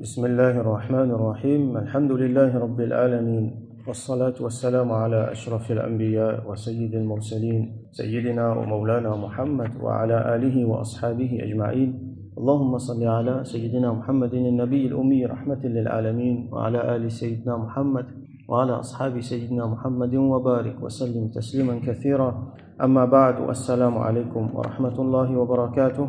بسم الله الرحمن الرحيم الحمد لله رب العالمين والصلاة والسلام على أشرف الأنبياء وسيد المرسلين سيدنا ومولانا محمد وعلى آله وأصحابه أجمعين اللهم صل على سيدنا محمد النبي الأمي رحمة للعالمين وعلى آل سيدنا محمد وعلى أصحاب سيدنا محمد وبارك وسلم تسليما كثيرا أما بعد السلام عليكم ورحمة الله وبركاته.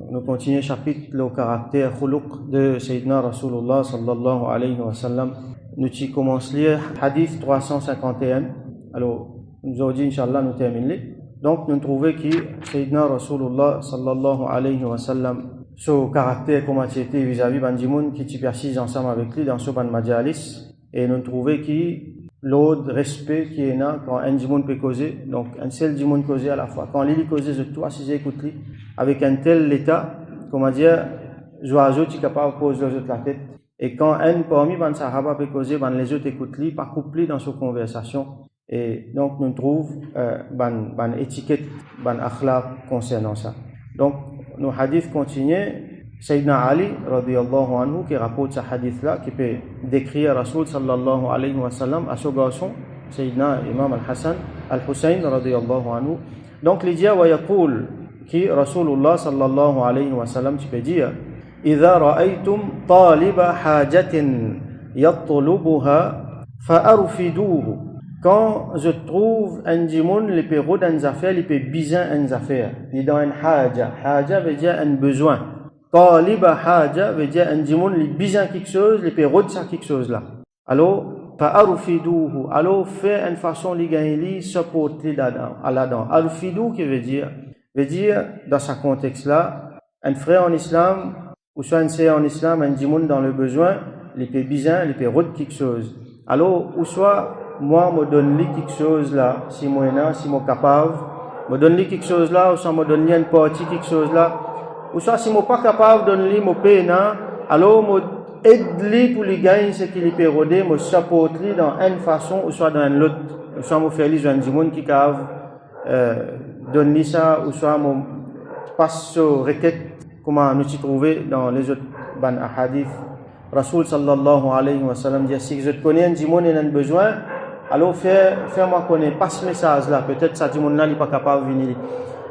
Nous continuons chapitre le caractère khuluq de Sayyidina Rasulullah sallallahu alayhi wa sallam. Nous y commençons lire hadith 351. Alors, nous avons dit Inch'Allah nous terminons. Donc, nous trouvons que Sayyidina Rasulullah sallallahu alayhi wa sallam, ce caractère comme a été vis-à-vis Bandimoun qui t'y persiste ensemble avec lui dans ce ban majalis. Et nous trouvons que l'autre respect qui est là quand un dimoun peut causer, donc un seul dimoun causer à la fois. Quand l'île causer de toi, si j'écoute lui, avec un tel état, comment dire, joyeux, tu es capable de poser les autres la tête. Et quand un parmi les sahaba peut causer, les autres écoutent lui, pas couplé dans sa conversation. Et donc, nous trouvons ban étiquette, ban akhlaq concernant ça. Donc, nos hadiths continuent. Sayyidina Ali, radiyallahu anhu, qui rapporte ce hadith-là, qui peut décrire Rasul sallallahu alayhi wa sallam à ce garçon, Sayyidina Imam al-Hassan, al-Hussein, radiyallahu anhu. Donc, il dit, wa yaqul, qui Rasulullah sallallahu alayhi wa sallam, tu peux dire, إذا رأيتم طالب حاجة يطلبها فأرفدوه. Quand je trouve un djimoun, il peut roder une affaire, il peut biser une affaire. Il est dans une haja. Haja veut dire un besoin. Taliba haja veut dire un djimoun, il bise quelque chose, il peut roder ça quelque chose là. Alors, fa'arfiduhu. Alors, fait une façon, il gagne, supporter là-dedans. Arfidou qui veut dire, dans ce contexte-là, un frère en islam, ou soit un sœur en islam, un djimoun dans le besoin, il peut biser, il peut roder quelque chose. Alors, ou soit, moi, me donne-lui quelque chose là, si moi si moi capable, me donne-lui quelque chose là, ou soit me donne-lui une partie quelque chose là, ou soit si moi pas capable de donner mon péna, alors me aide-lui pour lui gagner ce qu'il peut roder, me supporte-lui dans une façon, ou soit dans l'autre, ou soit me faire lui un djimoun qui cave, donne-lui ça, ou soit me passe sur requête, comment nous y trouver dans les autres ban hadith. Rasul sallallahu alayhi wa sallam dit, si je connais un djimoun et un besoin, alors fais-moi connaître, passe ce message là, peut-être ça djimoun là, il n'est pas capable de venir.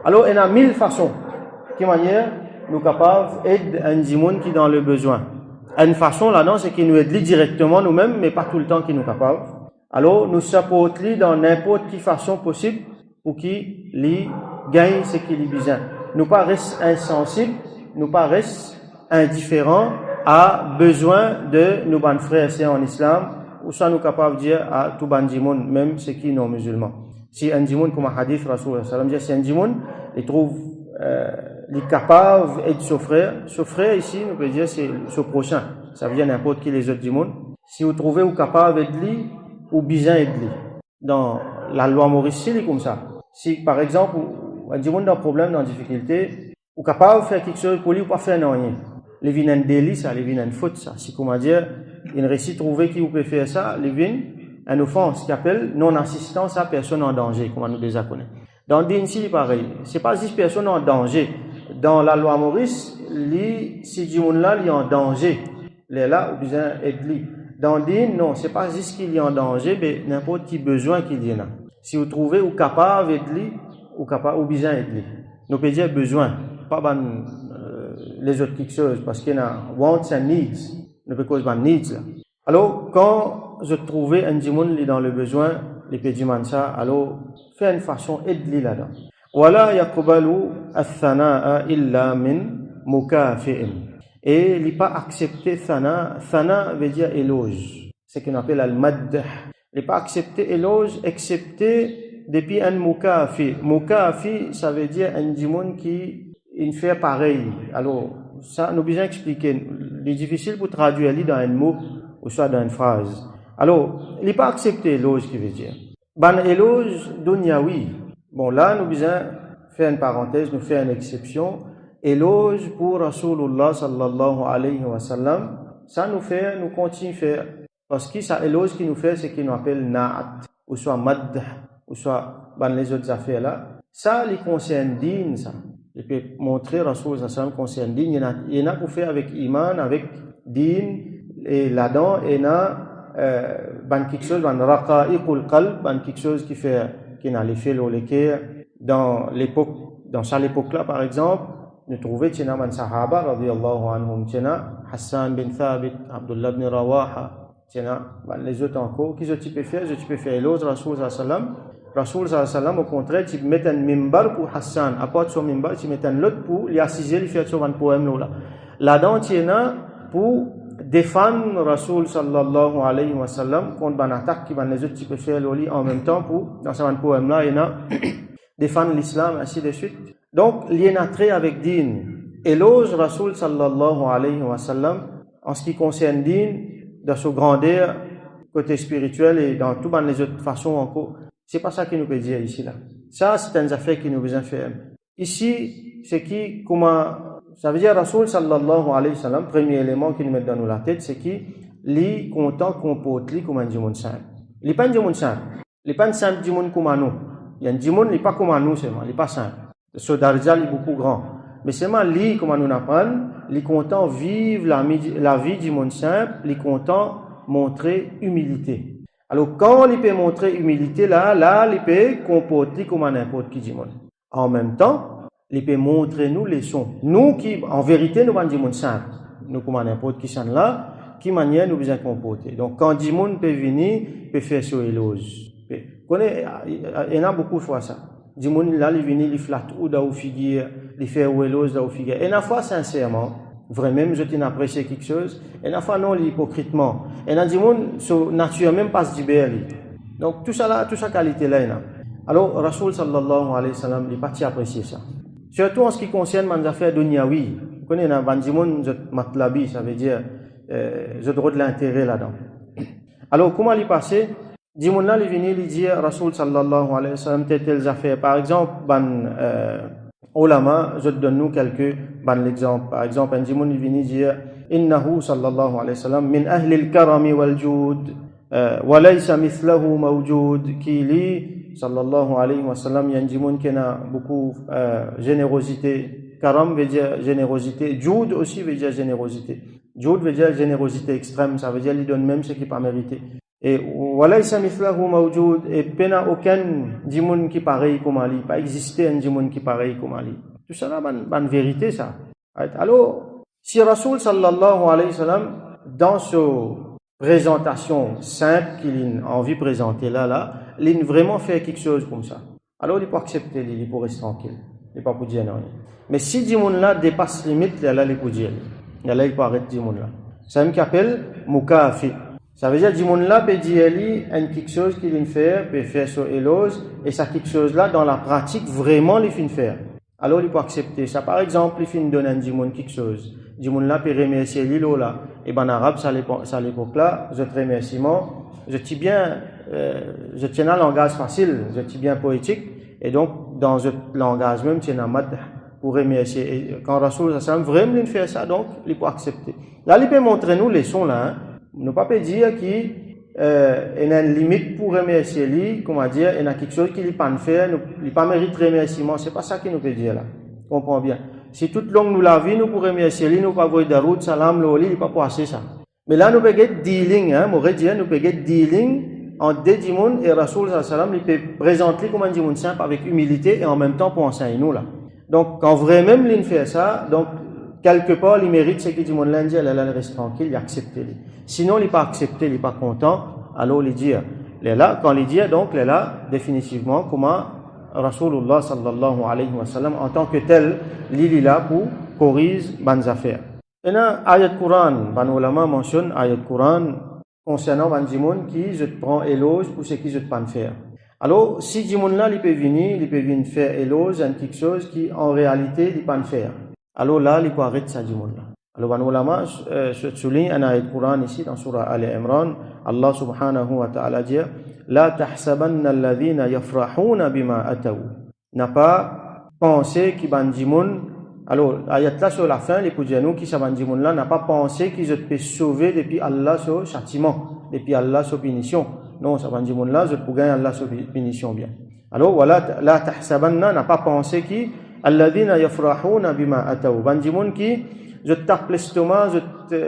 Alors il y a 1000 façons, qui manière nous capables d'aider un djimoun qui est dans le besoin. Une façon là-dedans, c'est qu'il nous aide directement nous-mêmes, mais pas tout le temps qu'il nous capable. Alors nous supportons dans n'importe quelle façon possible pour qu'il gagne ce qu'il a besoin. Nous pas reste insensibles, nous pas reste indifférents à besoin de nos bons frères et sœurs en islam, ou soit nous capables de dire à tout ban djimoun, même ceux qui non musulmans. Si un djimoun, comme un hadith Rasul sallam dit, si un djimoun, il trouve il est capable d'aider son frère ici, nous pouvons dire c'est son prochain. Ça veut dire n'importe qui les autres djimoun. Si vous trouvez ou capable d'aider ou besoin d'aider. Dans la loi Maurice, c'est comme ça. Si par exemple, un djimoun a un problème, dans une difficulté, ou capable de faire quelque chose pour lui ou pas faire rien. Les vins un délit, ça, les vins une faute, ça. Si comment dire, il réussit trouver qui vous peut faire ça, les vins une offense qui appelle non-assistance à personne en danger, comme on nous déjà connaît. Dans le din, c'est pareil. C'est pas 10 personnes en danger. Dans la loi Maurice, si djimoun là, il est en danger. Il est là, ou besoin d'aider. Dans le din, non, c'est pas juste qu'il est en danger, mais n'importe qui besoin qu'il y en a. Si vous trouvez ou capable d'aider, ou capable, ou besoin d'aider. Nous pouvons dire besoin. Pas les autres quelque chose, parce qu'il y a wants and needs. Nous pouvons cause needs là. Alors, quand je trouvais un djimoun dans le besoin, les pédimans ça, alors, fais une façon aide-lui là-dedans. Wala yaqbalu ath-thana'a illa min mukafi'in. Et il n'est pas accepté thana. Thana veut dire éloge. C'est ce qu'on appelle al-madh. Il n'est pas accepté éloge, excepté depuis un mukafi. Mukafi, ça veut dire un djimoun qui fait pareil. Alors, ça, nous besoin expliquer. Il est difficile pour traduire dans un mot ou soit dans une phrase. Alors, il n'est pas accepté éloge qui veut dire. Ban éloge dunyawi. Bon, là, nous besoin faire une parenthèse, nous faire une exception. Éloge pour Rasulullah sallallahu alayhi wa sallam. Ça nous continue à faire. Parce que ça éloge qui nous fait, c'est qu'il nous appelle na'at, ou soit madh, ou soit ban les autres affaires là. Ça, les concerne din, ça. Il peut montrer Rasul sallallahu concerne din. Il y en a pour faire avec iman, avec din et là-dedans et ban quelque chose ban raqa'iqul qalb ban quelque chose qui n'a l'effet l'oleke dans ça l'époque là par exemple nous trouvons tena man sahaba radiyallahu anhum tena Hassan bin Thabit Abdullah bin Rawaha tena les autres encore qui je peux faire l'autre Rasul sallallahu alayhi wa sallam au contraire tu mets un mimbar pour Hassan à part son mimbar tu mets un l'autre pour lui assiser lui faire son poème là-dedans tena pour défendre Rasul sallallahu alayhi wa sallam contre ban attaque qui ban les autres tu peux faire l'oli en même temps pour dans ce poème là il y a défendre l'islam ainsi de suite. Donc il y a un trait avec din éloge Rasul sallallahu alayhi wa sallam en ce qui concerne din dans sa grandeur côté spirituel et dans toutes les autres façons encore. C'est pas ça qu'il nous peut dire ici là. Ça c'est une affaire qui nous besoin faire. Ici c'est qui comment ça veut dire Rasul sallallahu alayhi wa sallam premier élément qui nous met dans la tête c'est qui li content comporte li comme un dimon saint. Li pas un dimon saint. Li pas un saint dimon comme nous. Il y a un dimon li pas comme nous seulement, li pas saint. Ce darja est beaucoup grand. Mais seulement li comme nous apprendre, li content vivre la vie du monde simple, li content montrer humilité. Alors quand il peut montrer humilité là il peut comporter comme n'importe qui du monde. En même temps, il peut montrer nous leçons. Nous qui en vérité nous sommes du monde simple. Nous comme n'importe qui sont là, qui manière nous besoin comporter. Donc quand du monde peut venir, peut faire son éloge. Il y en a beaucoup de fois ça. Du monde là il vient il flatte ou da ou figure, il fait ou éloge da ou figure. Et une fois sincèrement, vraiment je t'ai apprécié quelque chose. Et une fois non hypocritement. Et dans du monde so nature même pas se libère. Donc tout ça qualité là. Alors Rasul sallallahu alayhi wa sallam il pas apprécier ça. Surtout en ce qui concerne les affaires dunyawi. Vous connaissez dans du monde matlabi, ça veut dire je droit de l'intérêt là-dedans. Alors comment il passait? Dis-moi là, il vient lui dire, Rasul sallallahu alayhi wa sallam, telles affaires. Par exemple, ulama, je te donne nous quelques exemples. Par exemple, un dis-moi, il vient dire, innahu sallallahu alayhi wa sallam, min ahli al-karami wal-jud, wa laysa mithlahu mawjud, qui lit, sallallahu alayhi wa sallam, il y a un dis-moi qui a beaucoup générosité. Karam veut dire générosité. Jud aussi veut dire générosité. Jud veut dire générosité extrême. Ça veut dire qu'il donne même ce qui n'est pas mérité. Et walaysa mithlahu mawjud et pena aucun djimoun qui pareil comme Ali, pas exister un djimoun qui pareil comme Ali. Tout ça là ban vérité ça. Alors si Rasul sallallahu alayhi wa sallam dans sa présentation simple qu'il a envie de présenter là, il a vraiment fait quelque chose comme ça. Alors il peut accepter, il peut rester tranquille, il peut pas dire non. Mais si djimoun là dépasse limite, là il peut dire, là il peut arrêter djimoun là. C'est un qui appelle mukafi. Ça veut dire que du là peut dire quelque chose qu'il vient faire, peut faire son éloge, et ça quelque chose là dans la pratique vraiment il vient faire. Alors il peut accepter ça. Par exemple, il vient donner à quelque chose. Du là peut remercier l'îlot là. Et ben en arabe, ça à l'époque là, je te remercie. Je tiens un langage facile, je tiens bien poétique, et donc dans ce langage même, tiens un mad pour remercier. Et quand Rasul sallam vraiment il fait ça, donc il peut accepter. Là, il peut montrer nous les sons là. Ne pas dire qu'il y a une limite pour remercier lui, comment dire, il y a quelque chose qu'il ne peut pas faire, il ne pas mérite remerciement. C'est pas ça qu'il nous peut dire là. Comprends bien. Si toute longue nous la vie, nous pour remercier lui, nous pas voir de route, salam, l'oli, il pas passer ça. Mais là, nous peut get dealing, nous peut get dealing entre deux dimons et Rasul sallam, il peut présenter comme un dimon simple avec humilité et en même temps pour enseigner nous là. Donc, quand vraiment il fait ça, donc, quelque part, il mérite ce que dit mon lundi, il reste tranquille, il accepte. Sinon, il n'est pas accepté, il n'est pas content, alors il dit, là, quand il dit, donc, il est là, définitivement, comment Rasulullah sallallahu alayhi wa sallam, en tant que tel, il est là pour corriger les affaires. Et là, ayat Quran, ban ulama mentionne ayat Quran concernant ban dimon qui je te prends éloge pour ce qui je te pas faire. Alors, si dimon là, il peut venir faire éloge à quelque chose qui, en réalité, il pas faire. Alors là, il peut arrêter ça du monde là. Alors, ban ulama souligne un ayat Quran ici dans surah Al-Imran, Allah subhanahu wa ta'ala dit La tahsabanna alladhina yafrahuna bima ataw. N'a pas pensé qui ban dimoun. Alors, ayat là sur la fin, les poudjanou qui s'aban dimoun là n'a pas pensé qu'ils peut sauver depuis Allah sur châtiment, depuis Allah sur punition. Non, s'aban dimoun là, je peux gagner Allah sur punition bien. Alors, voilà, la tahsabanna n'a pas pensé qui alladhina yafrahuna bima ataw. Ban dimoun qui je tape l'estomac, je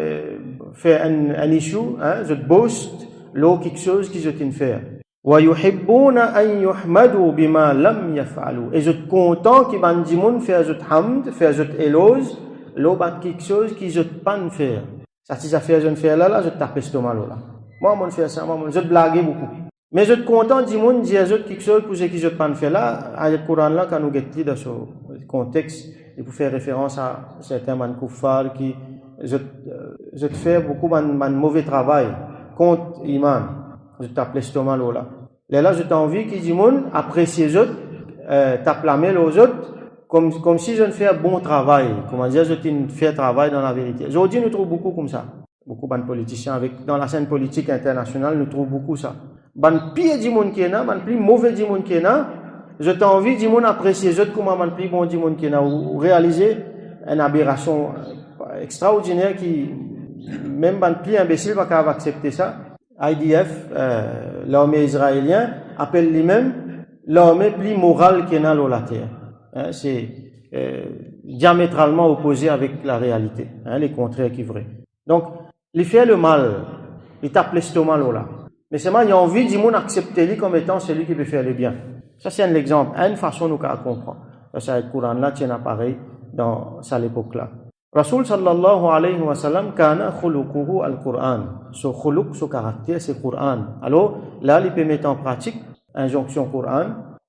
fais un issue, hein, je boast, l'eau quelque chose qui je t'ai fait. وَيُحِبُّونَ أَن يُحْمَدُوا بِمَا لَمْ يَفْعَلُوا. Et je suis content qu'ils m'ont dit faire je hamd, faire je éloge, l'eau bat quelque chose qui je pas faire. Ça si ça fait je ne fais là, je tape l'estomac là. Moi je fais ça, moi je blague beaucoup. Mais je suis content du monde dire quelque chose pour ce qui je pas faire là, avec le Coran là quand nous guettons dans ce contexte, il faut faire référence à certains man kuffar qui je fais beaucoup man mauvais travail contre iman. Je tape l'estomac là. Là j'ai envie que du monde apprécie les autres, tape la main aux autres comme si je ne fais un bon travail. Comment dire, je fais un travail dans la vérité. Aujourd'hui nous trouvons beaucoup comme ça. Beaucoup de politiciens dans la scène politique internationale nous trouvons beaucoup ça. Ban pire du monde qui est là, ban plus mauvais du monde qui est là, je t'ai envie du monde apprécier les autres comme ban plus bon du monde qui est là, ou réaliser une aberration extraordinaire qui même ban plus imbécile va pas accepter ça. IDF, l'armée israélienne, appelle lui-même l'armée plus morale qui est là sur la terre. Hein, c'est diamétralement opposé avec la réalité, hein, les contraires qui sont vrais. Donc, il fait le mal, il tape l'estomac là. Mais seulement, il y a envie du monde accepter lui comme étant celui qui peut faire le bien. Ça, c'est un exemple, une façon nous comprendre. Ça, le Coran là tient pareil dans cette époque-là. Rasul sallallahu alayhi wa sallam, kana khuluquhu al-Qur'an. Son khuluq, son caractère, c'est Qur'an. Alors, là, il peut mettre en pratique injonction Qur'an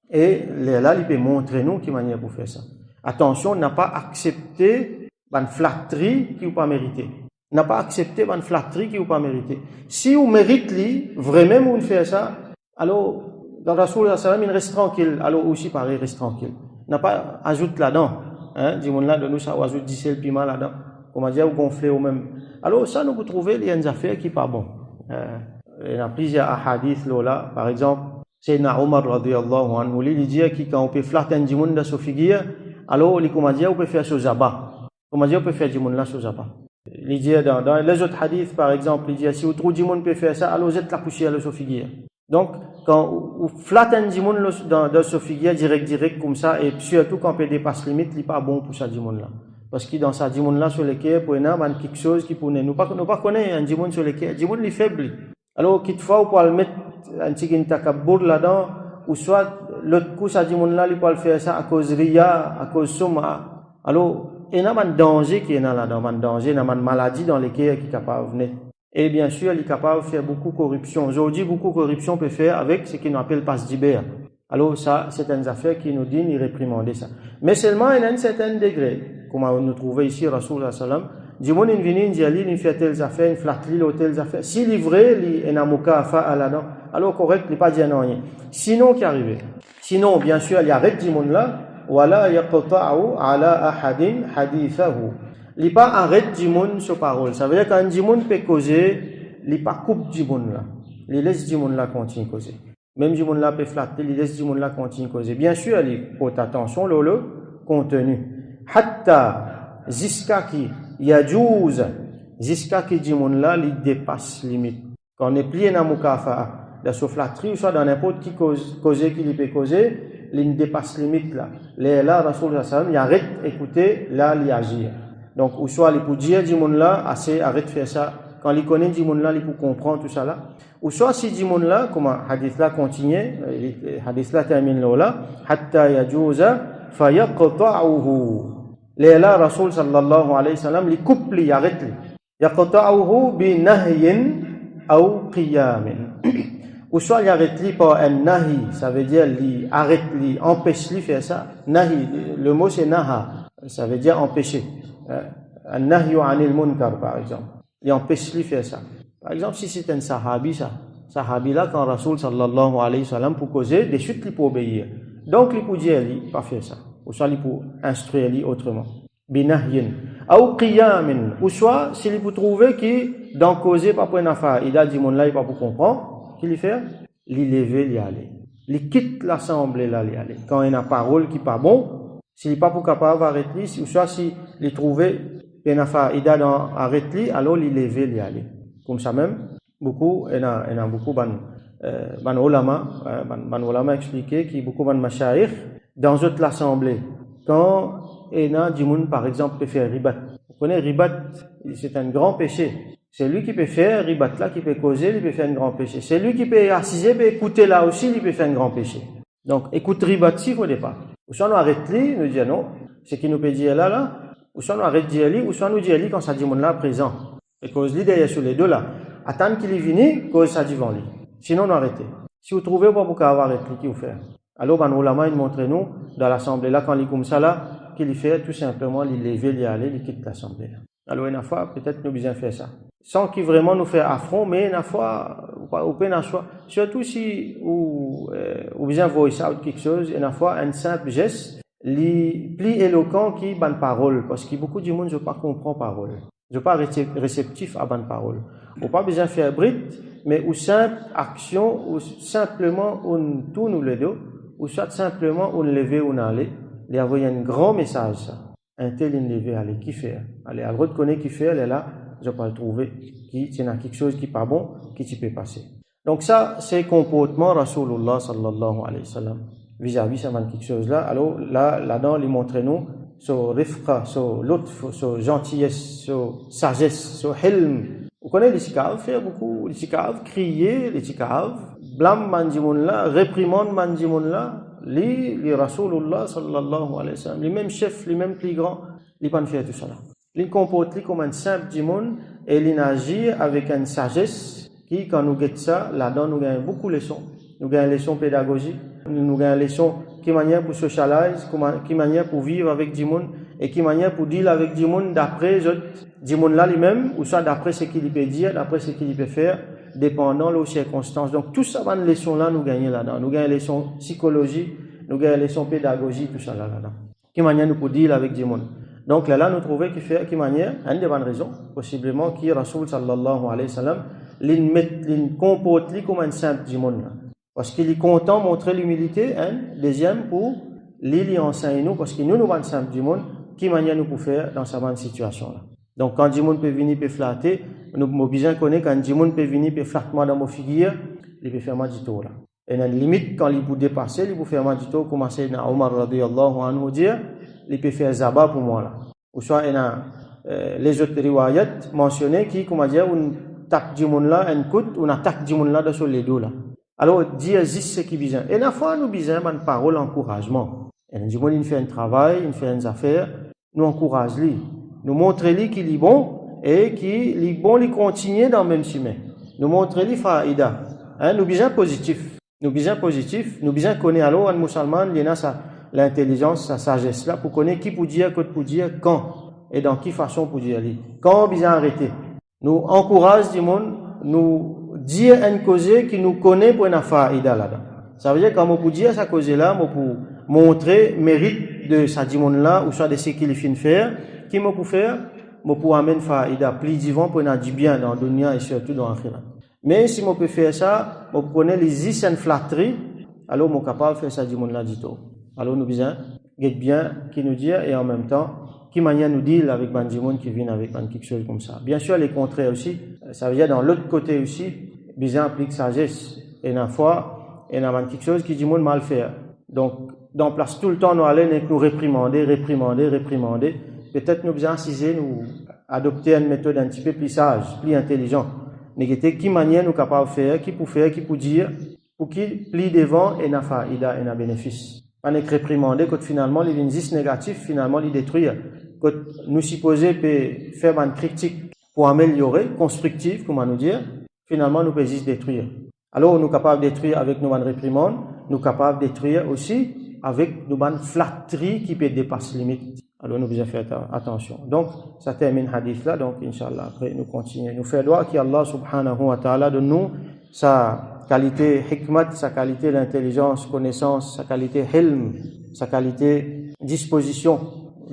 et là, il peut montrer nous qui manière pour faire ça. Attention, n'a pas accepté une flatterie qui vous pas mérité. N'a pas accepté une flatterie qui vous pas mérité. Si vous méritez vraiment vous faire ça, alors, dans Rasul sallallahu alayhi wa sallam, il reste tranquille. Alors, aussi, pareil, reste tranquille. N'a pas ajoute là-dedans. Hein, du monde là de nous ça ajoute 10 piment là-dedans. Comment dire, ou gonfler ou même. Alors ça nous vous trouvez il y a une affaire qui pas bon. Il y a plusieurs hadiths là, par exemple, Sayyidina Omar radiyallahu anhu il dit que quand on peut flatter du monde dans sa figure, alors il comment dire on peut faire ce zabat. Comment dire on peut faire du monde là ce zabat. Il dit dans les autres hadiths par exemple, il dit si vous trouvez du monde peut faire ça, alors vous êtes la poussière de sa figure. Donc, quand vous flattez du monde dans ce figure direct comme ça, et surtout quand on peut dépasser limite, il n'est pas bon pour ça du monde là. Parce que dans ça du monde là, sur lesquels, pour nous, il y a quelque chose qui pour nous pas connaître un du monde sur lesquels, du monde est faible. Alors, quelquefois, on peut mettre un petit takabour là-dedans, ou soit l'autre coup, ça du monde là, il peut le faire ça à cause ria, à cause soma. Alors, il y a un danger qui est là-dedans, un danger, il y a une maladie dans lesquelles qui est capable de venir. Et bien sûr, il est capable de faire beaucoup de corruption. Aujourd'hui, beaucoup de corruption peut faire avec ce qu'on appelle passe d'Ibère. Alors ça, c'est une affaire qui nous dit de réprimander ça. Mais seulement, il y a un certain degré. Comme on nous trouvait ici, Rasul sallam, du monde, il vient, il fait telles affaires, il flatte telles affaires. S'il est vrai, il y a un mouka à faire là-dedans. Alors correct, il n'est pas dit non rien. Sinon, qui arrive? Sinon, bien sûr, il arrête du monde là. Wala yaqta'u ala ahadin hadithahu. Il n'est pas arrête du monde sur parole. Ça veut dire qu'un du monde peut causer, il n'est pas coupe du monde là. Il laisse du monde là continuer à causer. Même du monde là peut flatter, il laisse du monde là continuer à causer. Bien sûr, il porte attention le contenu. Hatta jusqu'à qui yajouz, jusqu'à qui du monde là, il dépasse limite. Quand on est plié dans mukafa, dans sa flatterie ou soit dans n'importe qui causer qu'il peut causer, il dépasse limite là. Là, Rasul sallallahu alayhi wa sallam, il arrête d'écouter, là, il agit. Donc, ou soit il peut dire du monde là, assez, arrête de faire ça. Quand il connaît du monde là, il peut comprendre tout ça là. Ou soit si du monde là, comme hadith là continue, hadith là termine là, hatta yajuza fayaqta'uhu. Là, Rasul sallallahu alayhi wa sallam, il coupe, il arrête. Yaqta'uhu bi nahyin ou qiyamin. Ou soit il arrête par un nahi, ça veut dire il arrête, il empêche de faire ça. Nahi, le mot c'est naha, ça veut dire empêcher. Un nahyu anil munkar par exemple, il empêche de faire ça. Par exemple, si c'est un sahabi, sahabi là, quand Rasul sallallahu alayhi wa sallam pour causer, des suites il peut obéir. Donc il peut dire, il pas faire ça. Ou soit il peut instruire autrement. Binahyin. Ou qiyamin. Ou soit, s'il peut trouver que dans causer pas pour une affaire, il a dit mon là, il pas pour comprendre, qu'il fait, il lever, il aller. Il quitte l'assemblée là, il aller. Quand il y a une parole qui pas bon, s'il n'est pas pour capable d'arrêter, ou soit s'il trouvé une affaire, il a dans arrêter, alors il lever, il aller. Comme ça même, beaucoup, il y a beaucoup ban ulama expliqué qu'il y a beaucoup ban mashayikh dans toute l'assemblée. Quand il y a du monde, par exemple, peut faire ribat, Vous connaissez, ribat, c'est un grand péché. C'est lui qui peut faire, ribat là, qui peut causer, il peut faire un grand péché. C'est lui qui peut assiser, peut écouter là aussi, il peut faire un grand péché. Donc, écoute ribat si, au départ. Ou soit nous arrêtons, nous disons non, c'est qui nous peut dire là, ou soit nous arrêtons de dire lui, ou soit nous disons lui quand ça dit mon là présent. Et cause lui derrière sur les deux là. Attendre qu'il est venu, cause ça dit devant lui. Sinon, nous arrêtons. Si vous trouvez pas pour avoir arrêté, qui vous fait? Alors, ben, ulama, il montre nous, dans l'assemblée là, quand il est comme ça là, qu'il fait tout simplement, il lever, il aller, il quitte l'assemblée là. Alors, une fois, peut-être nous besoin faire ça. Sans qu'il vraiment nous fait affront, mais une fois, ou pas une fois, surtout si, ou besoin voice out quelque chose, une fois, un simple geste, les plus éloquent qui bonne parole, parce que beaucoup de monde ne pas comprend parole. Je pas réceptif à bonne parole. Ou pas besoin faire bride, mais ou simple action, ou simplement on tourne le dos, ou soit simplement on lever ou on aller, il y a un grand message, ça. Un tel levé, allez, qui fait? Allez, elle reconnaît qui fait, elle est là, je peux le trouver, qui, s'il y a quelque chose qui n'est pas bon, qui tu peux passer. Donc ça, c'est comportement Rasulullah sallallahu alayhi wa sallam. Vis-à-vis, ça manque quelque chose là. Alors, là-dedans, il montre nous, sur rifqa, sur lutf, sur gentillesse, sur sagesse, sur hilm. Vous connaissez les tikav, faire beaucoup, les tikav, crier, les tikav, blâme mandimoun là, réprimande mandimoun là, les Rasulullah sallallahu alayhi wa sallam, les mêmes chefs, les mêmes plus grands, ils peuvent faire tout ça là. Ils comportent comme un simple dimoun et ils agissent avec une sagesse qui, quand nous guettons ça, là-dedans, nous gagnons beaucoup de leçons. Nous gagnons des leçons pédagogiques, nous gagnons des leçons qui manière pour socialiser, qui manière pour vivre avec dimoun et qui manière pour deal avec dimoun d'après dimoun là lui-même, ou soit d'après ce qu'il peut dire, d'après ce qu'il peut faire, dépendant de circonstances. Donc, tout ça, ces leçons-là, nous gagnons là-dedans. Nous gagnons les leçons psychologie, nous gagnons les leçons pédagogie, tout ça là-dedans. Qui manière nous pour deal avec dimoun. Donc là, nous trouvons qu'il fait, qui manière, une des bonnes raisons, possiblement, qui Rasoul sallallahu alayhi wa sallam, l'in comporte comme un simple dimoun. Parce qu'il est content de montrer l'humilité, deuxième, pour l'y enseigner nous, parce que nous sommes un simple dimoun, qui manière nous pour faire dans sa bonne situation là. Donc quand dimoun peut venir, peut flatter, nous avons besoin de connaître quand dimoun peut venir, peut flatter dans nos figures, il peut faire mal du tout là. Et dans la limite, quand il peut dépasser, il peut faire mal du tout, comme Sayyidina Omar radiyallahu anhu dire, il peut faire zaba pour moi là. Ou soit il y a les autres riwayat mentionnés qui, comment dire, on tape dimoun là, un coup, on attaque dimoun là sur les deux là. Alors, dire ce qui besoin. Et la fois, nous besoin d'une parole encouragement. Et nous disons, il fait un travail, il fait une affaire, nous encourageons lui. Nous montrons lui qu'il est bon et qu'il est bon, il continue dans le même chemin. Nous montrons lui faïda. Nous besoin positif. Nous besoin positif. Nous besoin connaître alors un musulman, il a l'intelligence, sa sagesse là pour connaître qui peut dire, quand et dans quelle façon pour dire lui. Quand on besoin arrêter. Nous encourageons du monde, nous dire une cause qui nous connaît pour une faïda là-dedans. Ça veut dire quand on peut dire sa cause là, on peut montrer mérite de sa dimon là, ou soit de ce qu'il finit faire, qui on peut faire, on peut amener faïda, plus divin pour nous du bien dans le dunya et surtout dans l'akhirat. Mais si on peut faire ça, on peut connaître les is and flatteries, alors on est capable de faire sa dimon là du tout. Alors nous besoin d'être bien qui nous dit et en même temps qui manière nous deal avec bandimon qui vient avec quelque chose comme ça. Bien sûr les contraires aussi, ça veut dire dans l'autre côté aussi, besoin implique sagesse et une fois et dans quelque chose qui dit monde mal faire. Donc dans place tout le temps nous aller nous réprimander, peut-être nous besoin inciser nous adopter une méthode un petit peu plus sage, plus intelligent. Négatif qui manière nous capable de faire, qui pour dire pour qui plus devant et na faïda et na bénéfice. On est réprimandé quand finalement les indices négatifs finalement les détruire. Quand nous supposons faire une critique pour améliorer, constructive, comment nous dire, finalement nous pouvons juste détruire. Alors nous sommes capables de détruire avec nos réprimandes, nous sommes capables de détruire aussi avec nos flatteries qui peuvent dépasser les limites. Alors nous devons faire attention. Donc ça termine hadith là, donc Inch'Allah après nous continuons. Nous faisons droit qu'Allah subhanahu wa ta'ala donne nous sa qualité hikmat, sa qualité l'intelligence, connaissance, sa qualité hilm, sa qualité disposition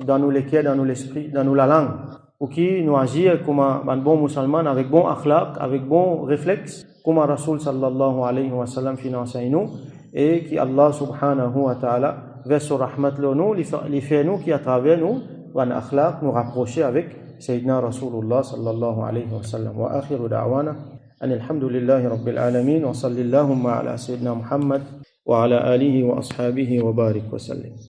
dans nous les cœurs, dans nous l'esprit, dans nous la langue, pour qui nous agir comme un bon musulman avec bon akhlaq, avec bon réflexe, comme un Rasoul sallallahu alayhi wa sallam finance nous, et qui Allah subhanahu wa ta'ala verse rahmat nous, les fait nous qui à travers nous, un akhlaq nous rapprocher avec Sayyidina Rasulullah sallallahu alayhi wa sallam. Wa akhiru da'wana أن الحمد لله رب العالمين وصلى اللهم على سيدنا محمد وعلى آله وأصحابه وبارك وسلم